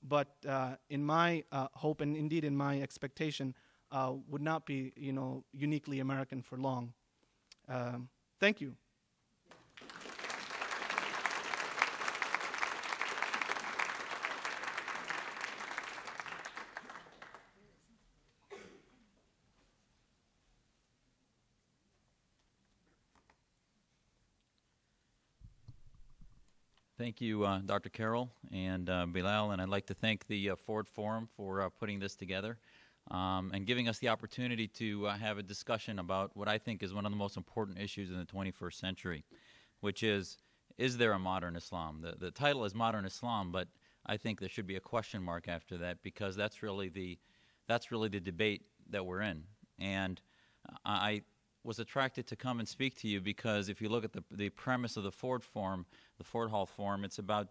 but in my hope and indeed in my expectation, would not be, uniquely American for long. Thank you. Thank you, Dr. Carroll and Bilal, and I'd like to thank the Ford Forum for putting this together and giving us the opportunity to have a discussion about what I think is one of the most important issues in the 21st century, which is there a modern Islam? The title is Modern Islam, but I think there should be a question mark after that, because that's really the debate that we're in. And I was attracted to come and speak to you because if you look at the premise of the Ford Forum, the Ford Hall Forum, it's about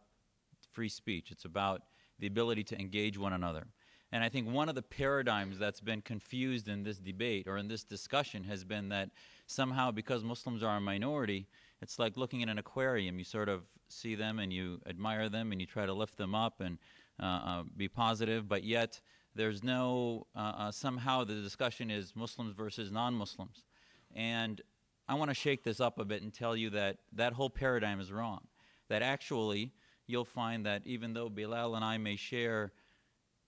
free speech. It's about the ability to engage one another. And I think one of the paradigms that's been confused in this debate or in this discussion has been that somehow because Muslims are a minority, it's like looking at an aquarium. You sort of see them and you admire them and you try to lift them up and be positive, but yet there's no, somehow the discussion is Muslims versus non-Muslims. And I want to shake this up a bit and tell you that that whole paradigm is wrong. That actually, you'll find that even though Bilal and I may share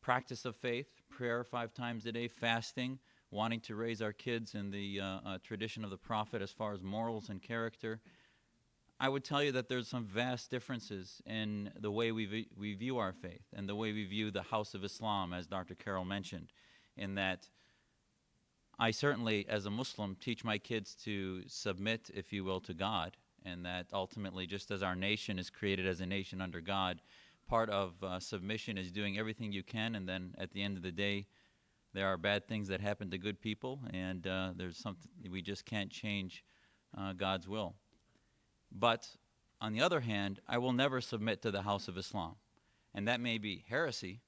practice of faith, prayer 5 times a day, fasting, wanting to raise our kids in the tradition of the Prophet as far as morals and character, I would tell you that there's some vast differences in the way we view our faith and the way we view the House of Islam, as Dr. Carroll mentioned, in that I certainly, as a Muslim, teach my kids to submit, if you will, to God, and that ultimately, just as our nation is created as a nation under God, part of submission is doing everything you can, and then at the end of the day, there are bad things that happen to good people, and there's something we just can't change God's will. But on the other hand, I will never submit to the House of Islam, and that may be heresy,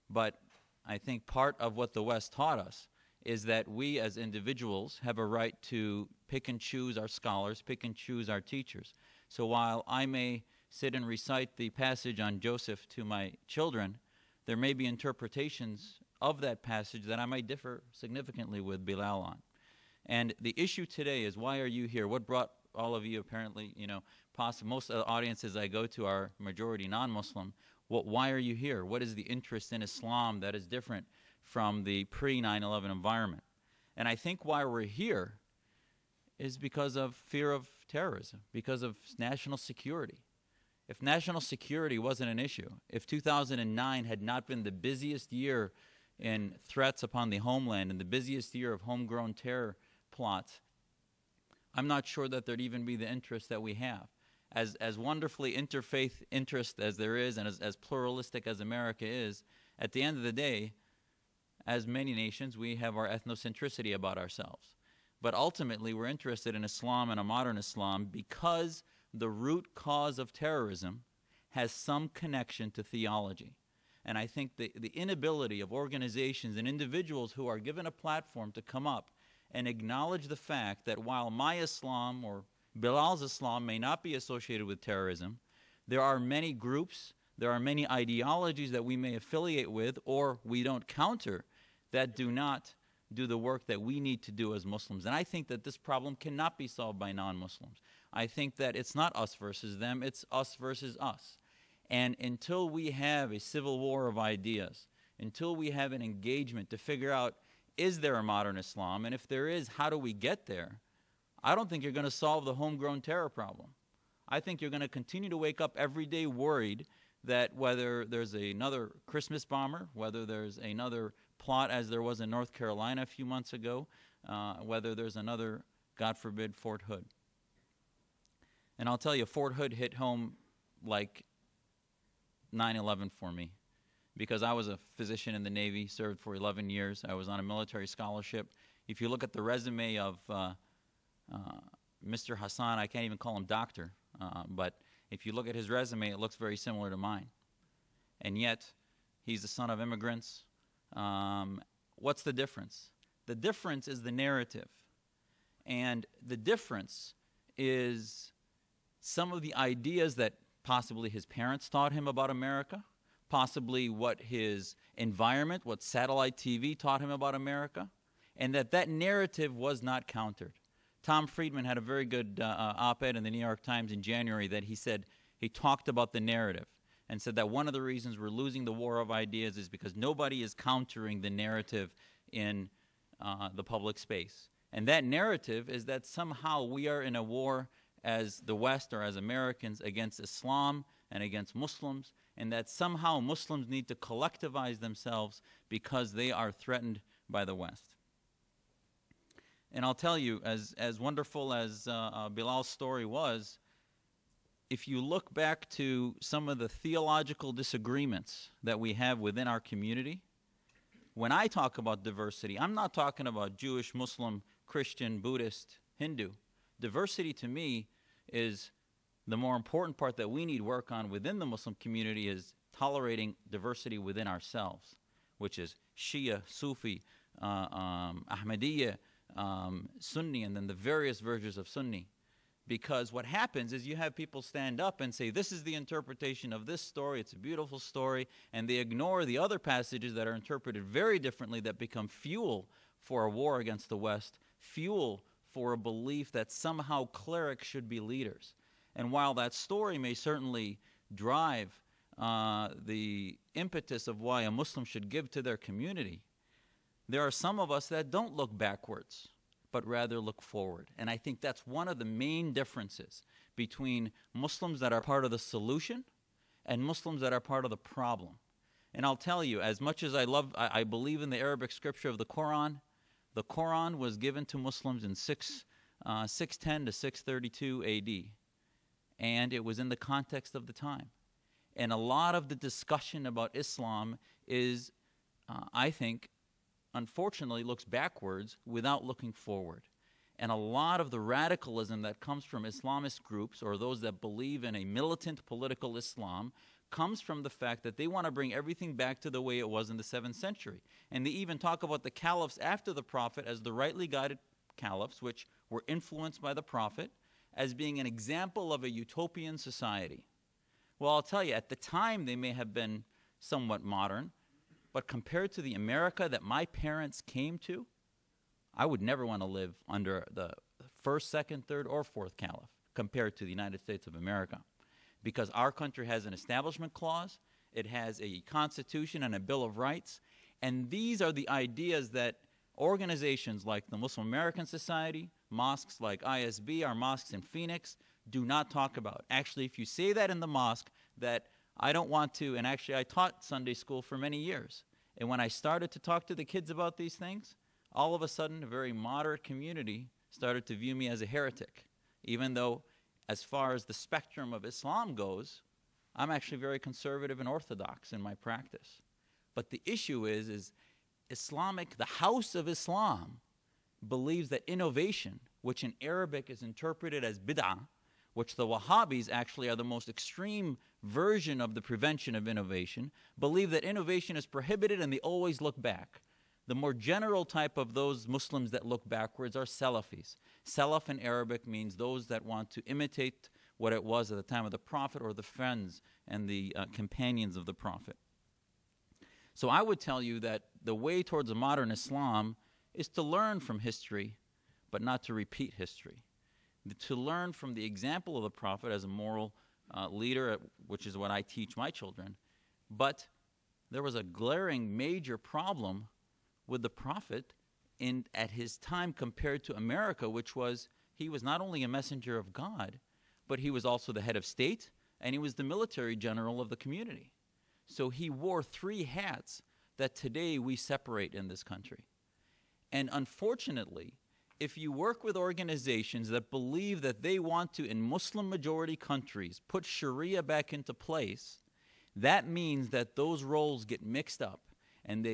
but I think part of what the West taught us is that we as individuals have a right to pick and choose our scholars, pick and choose our teachers. So while I may sit and recite the passage on Joseph to my children, there may be interpretations of that passage that I might differ significantly with Bilal on. And the issue today is, why are you here? What brought all of you, apparently, most of the audiences I go to are majority non-Muslim. Why are you here? What is the interest in Islam that is different from the pre-9/11 environment? And I think why we're here is because of fear of terrorism, because of national security. If national security wasn't an issue, if 2009 had not been the busiest year in threats upon the homeland and the busiest year of homegrown terror plots, I'm not sure that there'd even be the interest that we have. As wonderfully interfaith interest as there is, and as pluralistic as America is, at the end of the day, as many nations, we have our ethnocentricity about ourselves. But ultimately, we're interested in Islam and a modern Islam because the root cause of terrorism has some connection to theology. And I think the inability of organizations and individuals who are given a platform to come up and acknowledge the fact that while my Islam or Bilal's Islam may not be associated with terrorism, there are many groups, there are many ideologies that we may affiliate with or we don't counter that do not do the work that we need to do as Muslims. And I think that this problem cannot be solved by non-Muslims. I think that it's not us versus them, it's us versus us. And until we have a civil war of ideas, until we have an engagement to figure out, is there a modern Islam? And if there is, how do we get there? I don't think you're going to solve the homegrown terror problem. I think you're going to continue to wake up every day worried that whether there's another Christmas bomber, whether there's another plot as there was in North Carolina a few months ago, whether there's another, God forbid, Fort Hood. And I'll tell you, Fort Hood hit home like 9/11 for me, because I was a physician in the Navy, served for 11 years. I was on a military scholarship. If you look at the resume of Mr. Hassan, I can't even call him doctor, but if you look at his resume, it looks very similar to mine. And yet, he's the son of immigrants. What's the difference? The difference is the narrative. And the difference is some of the ideas that possibly his parents taught him about America, possibly what his environment, what satellite TV taught him about America, and that narrative was not countered. Tom Friedman had a very good op-ed in the New York Times in January that he talked about the narrative and said that one of the reasons we're losing the war of ideas is because nobody is countering the narrative in the public space. And that narrative is that somehow we are in a war as the West or as Americans against Islam and against Muslims, and that somehow Muslims need to collectivize themselves because they are threatened by the West. And I'll tell you, as wonderful as Bilal's story was, if you look back to some of the theological disagreements that we have within our community, when I talk about diversity, I'm not talking about Jewish, Muslim, Christian, Buddhist, Hindu. Diversity to me is the more important part that we need work on within the Muslim community is tolerating diversity within ourselves, which is Shia, Sufi, Ahmadiyya, Sunni, and then the various versions of Sunni. Because what happens is you have people stand up and say, this is the interpretation of this story, it's a beautiful story, and they ignore the other passages that are interpreted very differently that become fuel for a war against the West, fuel for a belief that somehow clerics should be leaders. And while that story may certainly drive the impetus of why a Muslim should give to their community, there are some of us that don't look backwards, but rather look forward. And I think that's one of the main differences between Muslims that are part of the solution and Muslims that are part of the problem. And I'll tell you, as much as I believe in the Arabic scripture of the Quran was given to Muslims in 610 to 632 AD. And it was in the context of the time. And a lot of the discussion about Islam is, I think, unfortunately looks backwards without looking forward. And a lot of the radicalism that comes from Islamist groups or those that believe in a militant political Islam comes from the fact that they want to bring everything back to the way it was in the 7th century. And they even talk about the caliphs after the Prophet as the rightly guided caliphs, which were influenced by the Prophet, as being an example of a utopian society. Well, I'll tell you, at the time they may have been somewhat modern, but compared to the America that my parents came to, I would never want to live under the first, second, third, or fourth caliph compared to the United States of America. Because our country has an establishment clause, it has a constitution and a Bill of Rights, and these are the ideas that organizations like the Muslim American Society, mosques like ISB, our mosques in Phoenix, do not talk about. Actually, if you say that in the mosque, that I don't want to, and actually I taught Sunday school for many years, and when I started to talk to the kids about these things, all of a sudden a very moderate community started to view me as a heretic, even though as far as the spectrum of Islam goes, I'm actually very conservative and orthodox in my practice. But the issue is the house of Islam believes that innovation, which in Arabic is interpreted as bid'ah, which the Wahhabis actually are the most extreme version of the prevention of innovation, believe that innovation is prohibited and they always look back. The more general type of those Muslims that look backwards are Salafis. Salaf in Arabic means those that want to imitate what it was at the time of the Prophet or the friends and the companions of the Prophet. So I would tell you that the way towards a modern Islam is to learn from history, but not to repeat history. To learn from the example of the Prophet as a moral leader, which is what I teach my children. But there was a glaring major problem with the Prophet at his time compared to America, which was he was not only a messenger of God, but he was also the head of state, and he was the military general of the community. So he wore 3 hats that today we separate in this country. And unfortunately, if you work with organizations that believe that they want to, in Muslim-majority countries, put Sharia back into place, that means that those roles get mixed up. And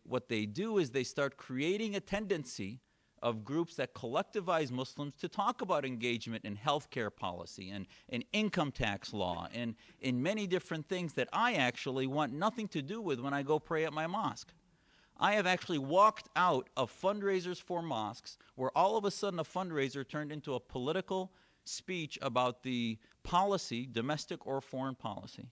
what they do is they start creating a tendency of groups that collectivize Muslims to talk about engagement in healthcare policy and in income tax law and in many different things that I actually want nothing to do with when I go pray at my mosque. I have actually walked out of fundraisers for mosques where all of a sudden a fundraiser turned into a political speech about the policy, domestic or foreign policy.